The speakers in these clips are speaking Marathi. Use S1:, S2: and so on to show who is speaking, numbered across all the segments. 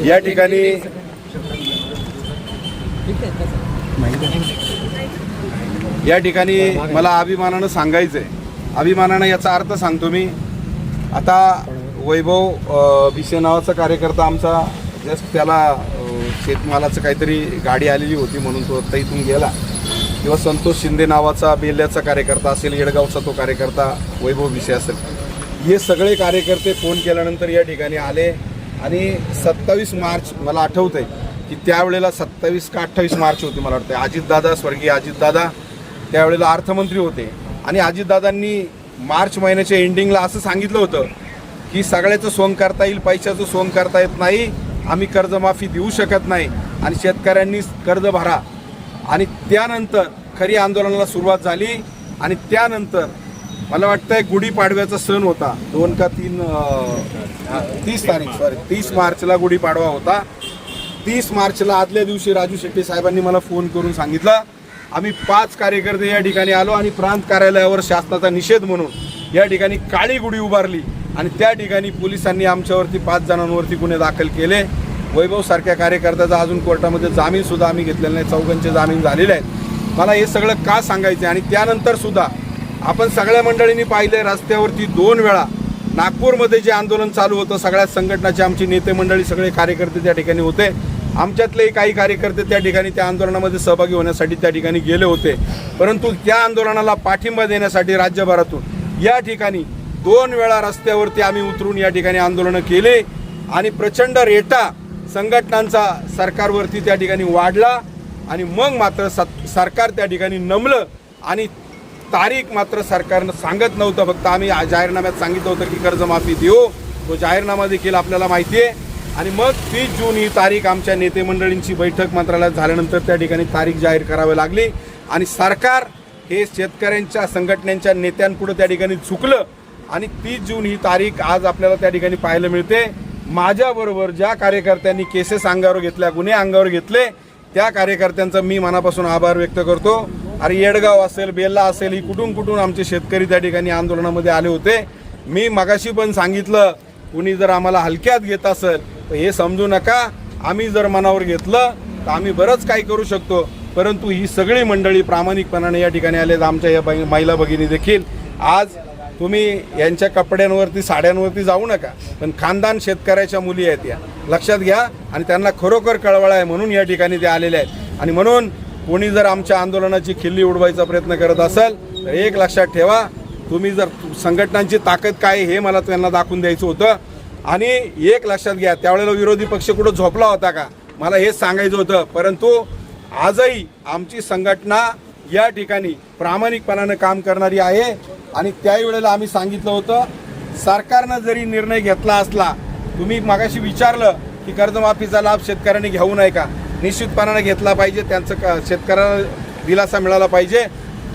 S1: या ठिकाणी मला अभिमानानं सांगायचं आहे, अभिमानानं याचा अर्थ सांगतो मी. आता वैभव भिसे नावाचा कार्यकर्ता आमचा जस्ट त्याला शेतमालाचं काहीतरी गाडी आलेली होती म्हणून तो आता इथून गेला, किंवा संतोष शिंदे नावाचा बेल्ल्याचा कार्यकर्ता असेल, येडगावचा तो कार्यकर्ता वैभव भिसे असेल, हे सगळे कार्यकर्ते फोन केल्यानंतर या ठिकाणी आले. आणि 27 मार्च मला आठवतं आहे की त्यावेळेला 27 का 28 मार्च होती मला वाटतं, अजितदादा, स्वर्गीय अजितदादा त्यावेळेला अर्थमंत्री होते. आणि अजितदादांनी मार्च महिन्याच्या एंडिंगला असं सांगितलं होतं की सगळ्याचं सोंग करता येईल, पैशाचं सोंग करता येत नाही, आम्ही कर्जमाफी देऊ शकत नाही आणि शेतकऱ्यांनी कर्ज भरा. आणि त्यानंतर खरी आंदोलनाला सुरुवात झाली. आणि त्यानंतर मला वाटतंय गुढीपाडव्याचा सण होता, 2 का 30 मार्चला गुढीपाडवा होता. 30 मार्चला आदल्या दिवशी राजू शेट्टी साहेबांनी मला फोन करून सांगितलं, आम्ही 5 कार्यकर्ते या ठिकाणी आलो आणि प्रांत कार्यालयावर शासनाचा निषेध म्हणून या ठिकाणी काळी गुढी उभारली. आणि त्या ठिकाणी पोलिसांनी आमच्यावरती 5 जणांवरती गुन्हे दाखल केले. वैभव सारख्या कार्यकर्त्याचा अजून कोर्टामध्ये जामीनसुद्धा आम्ही घेतलेला नाही, 4 जामीन झालेले आहेत. मला हे सगळं का सांगायचं. आणि त्यानंतर सुद्धा आपण सगळ्या मंडळींनी पाहिलं, रस्त्यावरती 2 वेळा नागपूरमध्ये जे आंदोलन चालू होतं, सगळ्याच संघटनाचे आमची नेते मंडळी सगळे कार्यकर्ते त्या ठिकाणी होते. आमच्यातलेही काही कार्यकर्ते त्या ठिकाणी त्या आंदोलनामध्ये सहभागी होण्यासाठी त्या ठिकाणी गेले होते. परंतु त्या आंदोलनाला पाठिंबा देण्यासाठी राज्यभरातून या ठिकाणी 2 वेळा रस्त्यावरती आम्ही उतरून या ठिकाणी आंदोलनं केले. आणि प्रचंड रेटा संघटनांचा सरकारवरती त्या ठिकाणी वाढला. आणि मग मात्र सरकार त्या ठिकाणी नमलं. आणि तारीख मात्र सरकारनं सांगत नव्हतं, फक्त आम्ही जाहीरनाम्यात सांगितलं होतं की कर्जमाफी देऊ, तो जाहीरनामा देखील आपल्याला माहिती आहे. आणि मग 30 जून ही तारीख आमच्या नेते मंडळींची बैठक मंत्रालयात झाल्यानंतर त्या ठिकाणी तारीख जाहीर करावी लागली. आणि सरकार हे शेतकऱ्यांच्या संघटनांच्या नेत्यांपुढे त्या ठिकाणी झुकलं. आणि 30 जून ही तारीख आज आपल्याला त्या ठिकाणी पाहायला मिळते. माझ्याबरोबर ज्या कार्यकर्त्यांनी केसेस अंगावर घेतल्या, गुन्हे अंगावर घेतले, त्या कार्यकर्त्यांचा मी मनापासून आभार व्यक्त करतो. अरे येडगाव असेल, बेल्ला असेल, ही कुठून आमचे शेतकरी त्या ठिकाणी आंदोलनामध्ये आले होते. मी मगाशी पण सांगितलं, कुणी जर आम्हाला हलक्यात घेत असेल तर हे समजू नका, आम्ही जर मनावर घेतलं तर आम्ही बरंच काही करू शकतो. परंतु ही सगळी मंडळी प्रामाणिकपणाने या ठिकाणी आले. आमच्या या महिला भगिनी देखील, आज तुम्ही यांच्या कपड्यांवरती, साड्यांवरती जाऊ नका, पण खानदान शेतकऱ्याच्या मुली आहेत, या लक्षात घ्या. आणि त्यांना खरोखर कळवळा आहे म्हणून या ठिकाणी ते आलेले आहेत. आणि म्हणून कोणी जर आमच्या आंदोलनाची खिल्ली उडवायचा प्रयत्न करत असेल तर एक लक्षात ठेवा, तुम्ही जर संघटनांची ताकद काय हे मला त्यांना दाखवून द्यायचं होतं. आणि एक लक्षात घ्या, त्यावेळेला विरोधी पक्ष कुठं झोपला होता का, मला हेच सांगायचं होतं. परंतु आजही आमची संघटना या ठिकाणी प्रामाणिकपणानं काम करणारी आहे. आणि त्यावेळेला आम्ही सांगितलं होतं, सरकारनं जरी निर्णय घेतला असला, तुम्ही मागाशी विचारलं की कर्जमाफीचा लाभ शेतकऱ्यांनी घेऊ नये का, निश्चितपणाने घेतला पाहिजे. त्यांचं शेतकऱ्याला दिलासा मिळाला पाहिजे.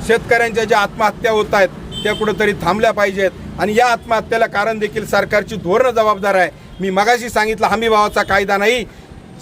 S1: शेतकऱ्यांच्या ज्या आत्महत्या होत आहेत त्या कुठंतरी थांबल्या पाहिजेत. आणि या आत्महत्येला कारण देखील सरकारची धोरणं जबाबदार आहे. मी मगाशी सांगितलं, हमी भावाचा कायदा नाही,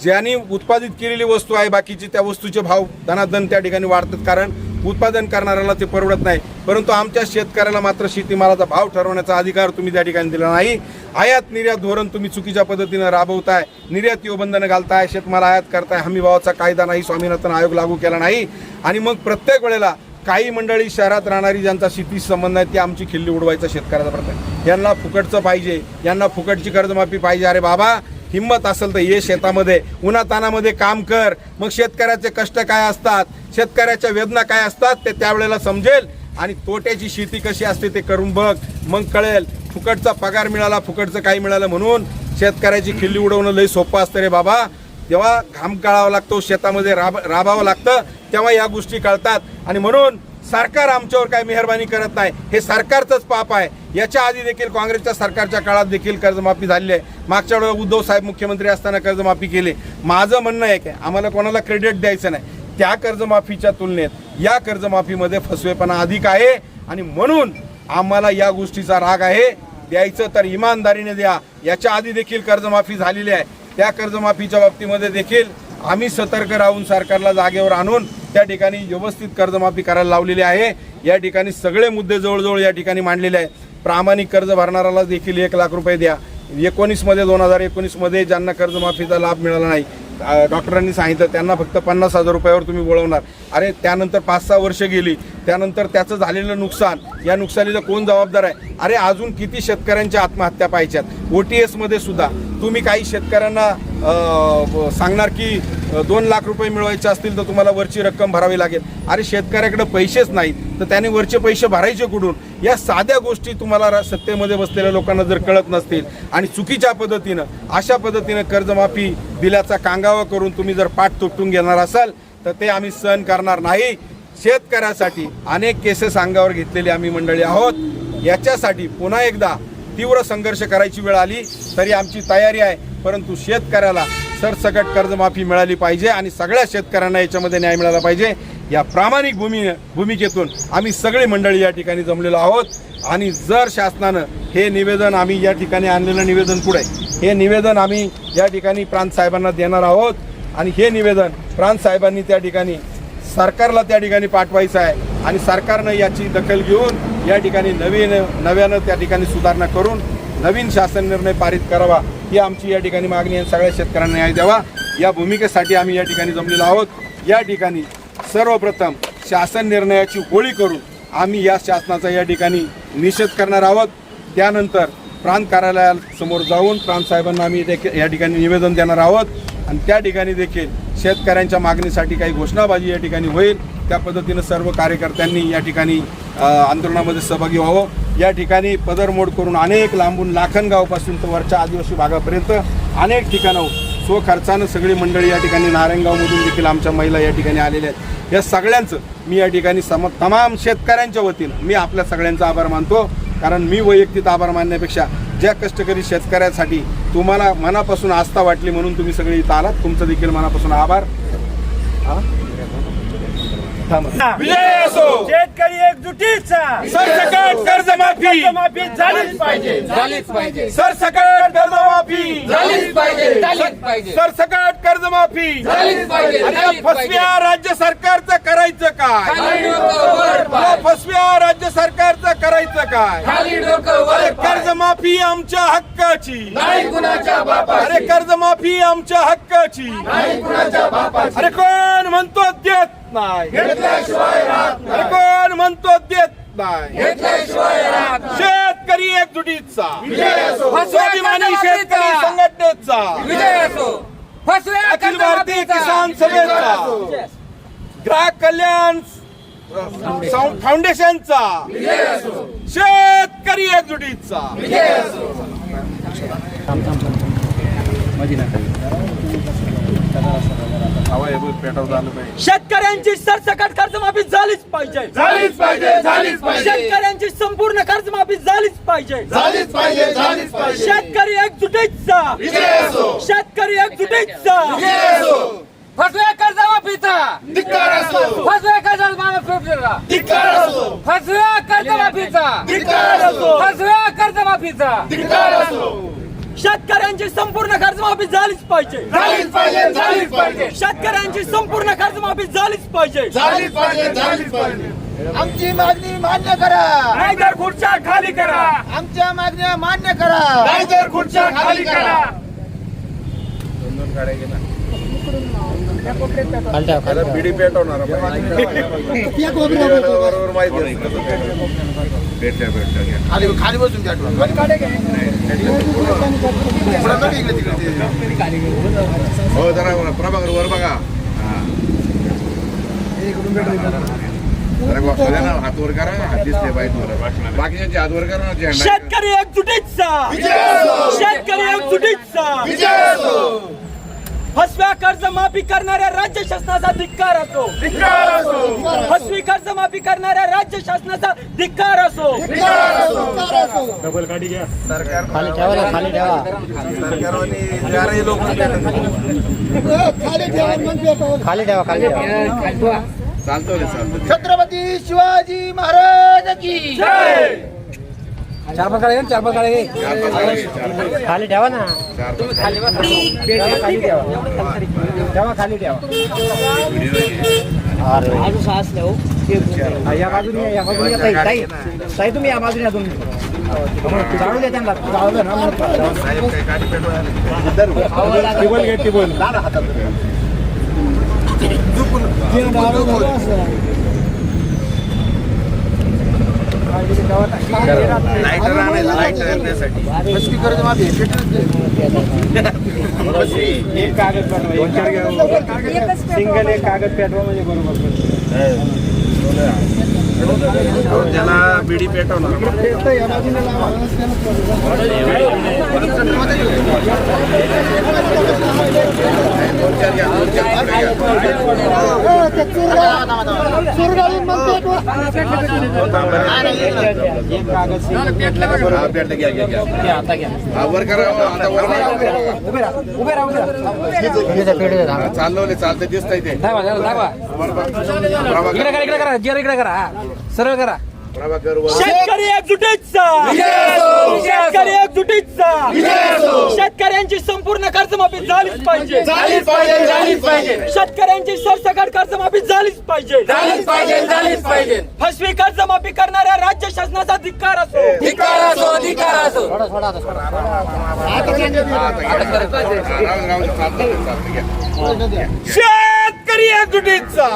S1: ज्यांनी उत्पादित केलेली वस्तू आहे बाकीची त्या वस्तूचे भाव धनाधन त्या ठिकाणी वाढतात, कारण उत्पादन करणाऱ्याला ते परवडत नाही. परंतु आमच्या शेतकऱ्याला मात्र शेतीमालाचा भाव ठरवण्याचा अधिकार तुम्ही त्या ठिकाणी दिला नाही. आयात निर्यात धोरण तुम्ही चुकीच्या पद्धतीनं राबवताय, निर्यातीवर बंधनं घालताय, शेतमाल आयात करताय, हमी भावाचा कायदा नाही, स्वामीनाथन आयोग लागू केला नाही. आणि मग प्रत्येक वेळेला काही मंडळी शहरात राहणारी ज्यांचा शेती संबंध आहे ती आमची खिल्ली उडवायचा शेतकऱ्याचा प्रयत्न, यांना फुकटचं पाहिजे, यांना फुकटची कर्जमाफी पाहिजे. अरे बाबा, हिंमत असेल तर ये शेतामध्ये उन्हातानामध्ये काम कर, मग शेतकऱ्याचे कष्ट काय असतात, शेतकऱ्याच्या वेदना काय असतात ते त्यावेळेला समजेल. आणि तोट्याची शेती कशी असते ते करून बघ, मग कळेल. फुकटचा पगार मिळाला, फुकटचं काही मिळालं म्हणून शेतकऱ्याची खिल्ली उडवणं लई सोपं असतं रे बाबा. जेव्हा घाम काढावा लागतो, शेतामध्ये राबावं लागतं, तेव्हा या गोष्टी कळतात. आणि म्हणून सरकार आमच्यावर काय मेहरबानी करत नाही, हे सरकारचंच पाप आहे. याच्या आधी देखील काँग्रेसच्या सरकारच्या काळात देखील कर्जमाफी झाली आहे. मागच्या वेळेला उद्धव साहेब मुख्यमंत्री असताना कर्जमाफी केली. माझं म्हणणं आहे की आम्हाला कोणाला क्रेडिट द्यायचं नाही, त्या कर्जमाफीच्या तुलनेत या कर्जमाफीमध्ये फसवेपणा अधिक आहे. आणि म्हणून आम्हाला या गोष्टीचा राग आहे. द्यायचं तर इमानदारीने द्या. याच्या आधी देखील कर्जमाफी झालेली आहे, त्या कर्जमाफीच्या बाबतीमध्ये देखील आम्ही सतर्क राहून सरकारला जागेवर आणून त्या ठिकाणी व्यवस्थित कर्जमाफी करायला लावलेली आहे. या ठिकाणी सगळे मुद्दे जवळजवळ या ठिकाणी मांडलेले आहेत. प्रामाणिक कर्ज भरणाऱ्याला देखील 1 लाख रुपये द्या, 19 2019 ज्यांना कर्जमाफीचा लाभ मिळाला नाही, डॉक्टरांनी सांगितलं त्यांना फक्त 50,000 रुपयावर तुम्ही वळवणार. अरे त्यानंतर 5-6 वर्ष गेली, त्यानंतर त्याचं झालेलं नुकसान, या नुकसानीला कोण जबाबदार आहे? अरे अजून किती शेतकऱ्यांच्या आत्महत्या पाहिजेत? OTS मध्ये सुद्धा तुम्ही काही शेतकऱ्यांना सांगणार की 2 लाख रुपये मिळवायचे असतील तर तुम्हाला वरची रक्कम भरावी लागेल. अरे शेतकऱ्याकडे पैसेच नाहीत तर त्याने वरचे पैसे भरायचे कुठून? या साध्या गोष्टी तुम्हाला सत्तेमध्ये बसलेल्या लोकांना जर कळत नसतील आणि चुकीच्या पद्धतीनं अशा पद्धतीनं कर्जमाफी दिल्याचा कांगावा करून तुम्ही जर पाठ तुटून घेणार असाल तर ते आम्ही सहन करणार नाही. शेतकऱ्यासाठी अनेक केसेस अंगावर घेतलेली आम्ही मंडळी आहोत. याच्यासाठी पुन्हा एकदा तीव्र संघर्ष करायची वेळ आली तरी आमची तयारी आहे, परंतु शेतकऱ्याला सरसकट कर्जमाफी मिळाली पाहिजे आणि सगळ्या शेतकऱ्यांना याच्यामध्ये न्याय मिळाला पाहिजे. या प्रामाणिक भूमिकेतून आम्ही सगळी मंडळी या ठिकाणी जमलेलो आहोत. आणि जर शासनानं हे निवेदन, आम्ही या ठिकाणी आणलेलं निवेदन पुढे, हे निवेदन आम्ही या ठिकाणी प्रांत साहेबांना देणार आहोत आणि हे निवेदन प्रांत साहेबांनी त्या ठिकाणी सरकारला त्या ठिकाणी पाठवायचं आहे आणि सरकारनं याची दखल घेऊन या ठिकाणी नव्यानं त्या ठिकाणी सुधारणा करून नवीन शासन निर्णय पारित करावा ही आमची या ठिकाणी मागणी आहे. सगळ्या शेतकऱ्यांना न्याय द्यावा या भूमिकेसाठी आम्ही या ठिकाणी जमलेलो आहोत. या ठिकाणी सर्वप्रथम शासन निर्णयाची होळी करून आम्ही या शासनाचा या ठिकाणी निषेध करणार आहोत. त्यानंतर प्रांत कार्यालयासमोर जाऊन प्रांत साहेबांना आम्ही या ठिकाणी निवेदन देणार आहोत आणि त्या ठिकाणी देखील शेतकऱ्यांच्या मागणीसाठी काही घोषणाबाजी या ठिकाणी होईल. त्या पद्धतीनं सर्व कार्यकर्त्यांनी या ठिकाणी आंदोलनामध्ये सहभागी व्हावं. या ठिकाणी पदरमोड करून अनेक लांबून लाखनगावपासून तर वरच्या आदिवासी भागापर्यंत अनेक ठिकाणं स्वखर्चानं सगळी मंडळी या ठिकाणी नारायणगावमधून देखील आमच्या महिला या ठिकाणी आलेल्या आहेत. या सगळ्यांचं मी या ठिकाणी तमाम शेतकऱ्यांच्या वतीनं मी आपल्या सगळ्यांचा आभार मानतो. कारण मी वैयक्तिक आभार मानण्यापेक्षा ज्या कष्टकरी शेतकऱ्यासाठी तुम्हाला मनापासून आस्था वाटली म्हणून तुम्ही सगळे इथं आलात, तुमचं देखील मनापासून आभार.
S2: विजय असो. शेतकरी एकजुटीचा सरसकट कर्जमाफी झालीच पाहिजे, झालीच पाहिजे. सरसकट कर्जमाफी झालीच पाहिजे, झालीच पाहिजे. सरसकट कर्जमाफी झालीच पाहिजे. आणि फसव्या राज्य सरकारचं करायचं काय? फसव्या राज्य सरकारचं करायचं काय? अरे कर्जमाफी आमच्या हक्काची नाही कुणाच्या बापाची. अरे कर्जमाफी आमच्या हक्काची नाही कुणाच्या बापाची. अरे कोण म्हणतो देत नाही, अरे कोण म्हणतो देत नाही. शेतकरी एकजुटीचा, स्वाभिमानी शेतकरी संघटनेचा, अखिल भारतीय किसान सभेचा, ग्राहक कल्याण फाउंडेशनचा, शेतकरी एकजुटीचा.
S3: शेतकऱ्यांची सरसकट कर्जमाफी झालीच पाहिजे,
S2: झालीच पाहिजे, झालीच पाहिजे.
S3: शेतकऱ्यांची संपूर्ण कर्जमाफी झालीच पाहिजे,
S2: झालीच पाहिजे, झालीच पाहिजे.
S3: शेतकरी एकजुटीचा, शेतकरी एकजुटीचा.
S4: फसव्या कर्जमाफीचा
S2: धिक्कार असो,
S4: फसव्या कर्जमाफीचा
S2: धिक्कार असो,
S4: फसव्या कर्जमाफीचा
S2: धिक्कार असो,
S4: फसव्या कर्जमाफीचा.
S2: धिक्कार असो.
S3: शेतकऱ्यांची संपूर्ण कर्जमाफी झालीच पाहिजे,
S2: झालीच पाहिजे, झालीच पाहिजे.
S3: शेतकऱ्यांची संपूर्ण कर्जमाफी झालीच पाहिजे,
S2: झालीच पाहिजे, झालीच पाहिजे.
S5: आमची मागणी मान्य करा,
S3: नाहीतर खुर्च्या खाली करा.
S5: आमच्या मागण्या मान्य करा,
S2: नाहीतर खुर्च्या खाली करा.
S1: पिढी पेटवणार बरोबर माहिती
S5: खाली बसून घ्या.
S1: हो जरा प्रभाकर वर बघा. हात वर करा, हात दिसले पाहिजे बाकीचे हात वर करा.
S3: शेतकरी एकजुटीचा, शेतकरी एकजुटीचा. फसव्या कर्जमाफी करणाऱ्या राज्य शासनाचा धिक्कार असो, फसवी कर्जमाफी करणाऱ्या राज्य शासनाचा धिक्कार असो.
S5: खाली ठेवा, खाली ठेवा, खाली ठेवा, खाली ठेवा.
S1: चालतो
S5: छत्रपती शिवाजी महाराज की जय. चार खाली ठेवा ना, खाली ठेवा, ठेवा, खाली ठेवा. या बाजूने, या बाजूने ताई, ताई तुम्ही या बाजूने, चालू दे त्यांना, चालू दे ना.
S1: साहेब काही गाडी पेटवायला टिबल घे टिबल लाईटर आणायचं लाईटर त्यासाठी
S5: एक कागद पेटवा, सिंगल एक कागद पेटवा म्हणजे बरोबर.
S1: त्याला बिडी पेटवणार चालवले चालते दिसतंय ते
S4: इकडे करा सरळ करा.
S3: शेतकरी एकजुटीचा शेतकरी एकजुटीचा शेतकऱ्यांची संपूर्ण कर्जमाफी झालीच पाहिजे शेतकऱ्यांची सरसकट कर्जमाफी झालीच पाहिजे फसवी कर्जमाफी करणाऱ्या राज्य शासनाचा धिक्कार असो
S1: शेतकरी एकजुटीचा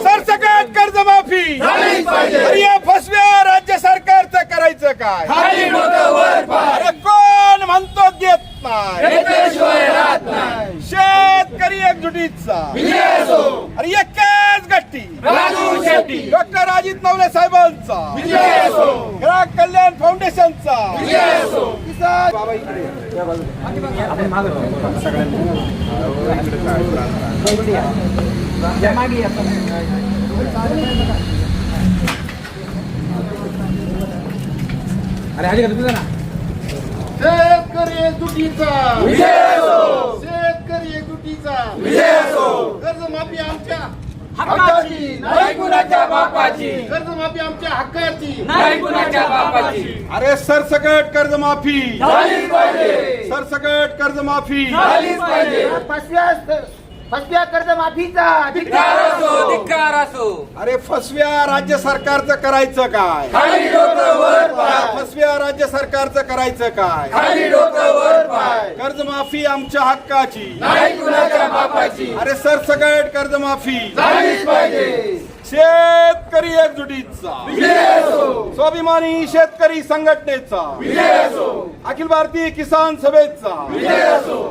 S1: सरसकट कर्जमाफी अरे या फसव्या राज्य सरकारचं करायचं काय अरे कोण म्हणतो देत नाही शेतकरी एकजुटीचा अरे एकच गट्टी डॉक्टर अजित नवले साहेबांचा ग्राहक कल्याण फाउंडेशनचा बाबा
S5: अरे आधी का तुझं ना
S1: शेतकरी एकजुटीचा शेतकरी एकजुटीचा कर्जमाफी आमच्या हक्काची
S4: नाही कुणाच्या बापाची,
S1: कर्जमाफी आमच्या हक्काची
S4: नाही कुणाच्या बापाची.
S1: अरे सरसकट कर्जमाफी
S4: झालीच पाहिजे,
S1: सरसकट कर्जमाफी
S4: झालीच पाहिजे.
S5: फसव्या कर्जमाफीचा
S4: धिक्कार असो
S1: अरे फसव्या राज्य सरकारचं करायचं काय
S4: खाली डोकं वर पाय,
S1: फसव्या राज्य सरकारचं करायचं काय
S4: खाली डोकं वर पाय,
S1: कर्जमाफी आमच्या हक्काची
S4: नाही कुणाच्या बापाची.
S1: अरे सरसकट कर्जमाफी
S4: झालीच पाहिजे.
S1: शेतकरी एकजुटीचा स्वाभिमानी शेतकरी संघटनेचा अखिल भारतीय किसान सभेचा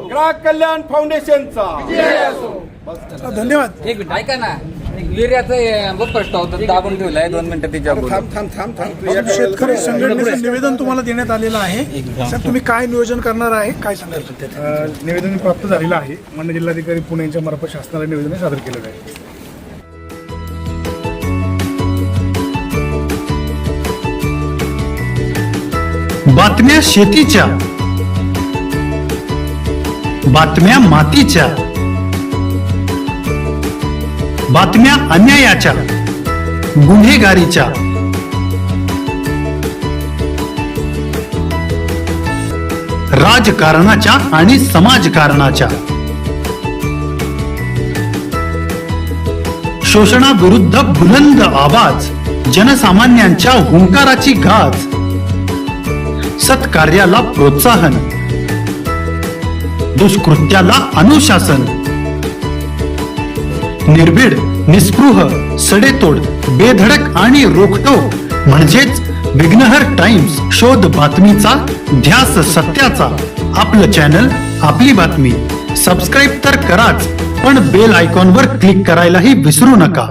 S1: ग्राहक कल्याण फाउंडेशनचा
S5: धन्यवाद.
S4: एक मिनिट ऐका ना, वीर्याचं बघ प्रश्न होता दाबून ठेवलाय 2 मिनिटं त्याच्यावर.
S1: थांब
S6: शेतकरी संघटनेचं निवेदन तुम्हाला देण्यात आलेलं आहे. साहेब तुम्ही काय नियोजन करणार आहे, काय सांगाल?
S7: निवेदन प्राप्त झालेलं आहे. माननीय जिल्हाधिकारी पुणे यांच्या मार्फत शासनाला निवेदन सादर केलेलं आहे.
S8: बातम्या शेतीच्या, बातम्या मातीच्या, बातम्या अन्यायाच्या, गुन्हेगारीच्या, राजकारणाच्या आणि समाजकारणाच्या, शोषणाविरुद्ध बुलंद आवाज, जनसामान्यांच्या हुंकाराची गाज, सत्कार्याला प्रोत्साहन, दुष्कृत्याला अनुशासन, निर्भीड, निस्पृह, सडेतोड, बेधडक आणि रोखटोक म्हणजेच विघ्नहर टाइम्स. शोध बातमीचा, ध्यास सत्याचा. आपलं चॅनल, आपली बातमी. सबस्क्राईब तर कराच, पण बेल आयकॉनवर क्लिक करायलाही विसरू नका.